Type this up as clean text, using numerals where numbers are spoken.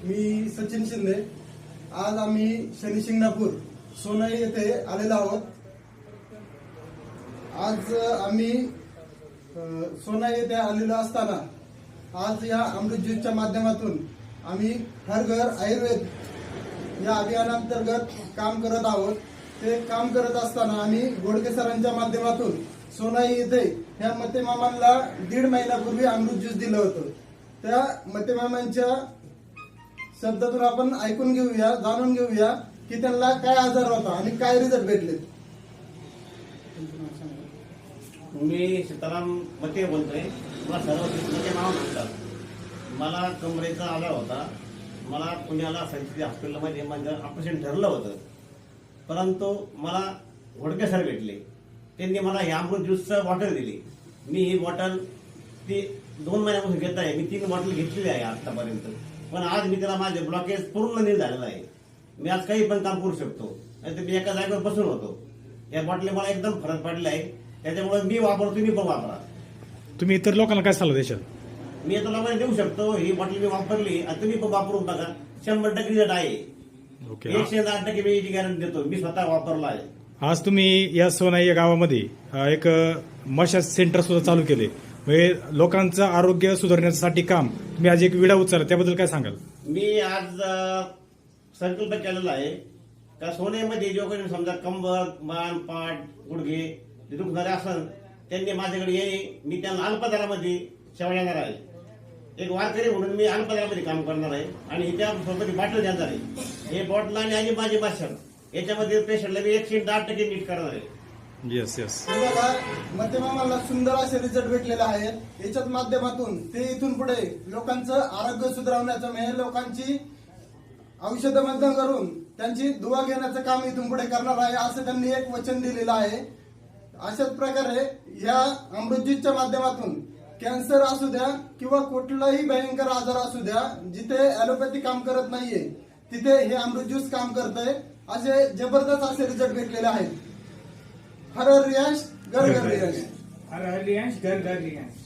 मी सचिन शिंदे। आज आम्ही शनी शिंगणापूर सोनई येथे आलेलो आहोत। आज आम्ही सोनई येथे आलेलो असताना आज या अमृत ज्यूसच्या माध्यमातून आम्ही हर घर आयुर्वेद या अभियानांतर्गत काम करत आहोत। ते काम करत असताना आम्ही गोडके सरांच्या माध्यमातून सोनई येथे ह्या मते मामांना 1.5 महिन्यापूर्वी अमृत ज्यूस दिलं होतं। त्या मते मामांच्या शब्दातून आपण ऐकून घेऊया, जाणून घेऊया की त्यांना काय आजार होता आणि काय रिझल्ट भेटले। मी सीताराम मते बोलतोय। मला सर्व मते मामा म्हणतात। मला कमरेचा आजार होता। मला पुण्याला संचित हॉस्पिटलमध्ये माझं ऑपरेशन ठरलं होतं, परंतु मला घोडके सर भेटले। त्यांनी मला हे अमृत ज्यूसचं बॉटल दिली। मी ही बॉटल ती 2 महिन्यापासून घेत आहे। मी 3 बॉटल घेतलेली आहे आतापर्यंत, पण आज मी त्याला माझे ब्लॉकेज पूर्ण नील झालेला आहे। मी आज काही पण काम करू शकतो, नाहीतर मी एका जागेवर बसून होतो। या बॉटली मला एकदम फरक पडला आहे, त्याच्यामुळे मी वापरतो, तुम्ही पण वापरा। तुम्ही इतर लोकांना काय सल्ला देशाल? मी आता लोकांना देऊ शकतो, ही बॉटल मी वापरली आणि तुम्ही पण वापरून बघा, 100% रिझल्ट आहे। ओके, 108% मी याची गॅरंटी देतो, मी स्वतः वापरला आहे। आज तुम्ही या सोनाई या गावामध्ये एक मसाज सेंटर सुद्धा चालू केले, म्हणजे लोकांचं आरोग्य सुधारण्यासाठी काम तुम्ही आज एक विडा उचलला, त्याबद्दल काय सांगाल? मी आज संकल्प केलेला आहे का सोन्यामध्ये जो काही समजा कंबर, मान, पाठ, गुडघे जे दुखणारे असेल त्यांनी माझ्याकडे येणे। मी त्यांना अल्पदरामध्ये सेवा देणार आहे। एक वारकरी म्हणून मी अल्पदरामध्ये काम करणार आहे आणि त्या सोबत बाटल देणार आहे। हे बॉटल आणि माझी भाषण याच्यामध्ये पेशंटला मी 110% नीट करणार आहे। येस येस, बघा, मते मामाला सुंदर असे रिझल्ट भेटलेले आहेत। याच्याच माध्यमातून ते इथून पुढे लोकांचं आरोग्य सुधारवण्याचं, म्हणजे लोकांची औषधं बंद करून त्यांची दुवा घेण्याचं काम इथून पुढे करणार आहे, असं त्यांनी एक वचन दिलेलं आहे। अशाच प्रकारे या अमृत ज्यूसच्या माध्यमातून कॅन्सर असू द्या किंवा कुठलाही भयंकर आजार असू द्या, जिथे ॲलोपॅथी काम करत नाहीये तिथे हे अमृत ज्यूस काम करतंय। असे जबरदस्त असे रिझल्ट भेटलेले आहेत। हर हर रियांश, घर घर रियांश। हर हर रियांश, घर घर रियांश।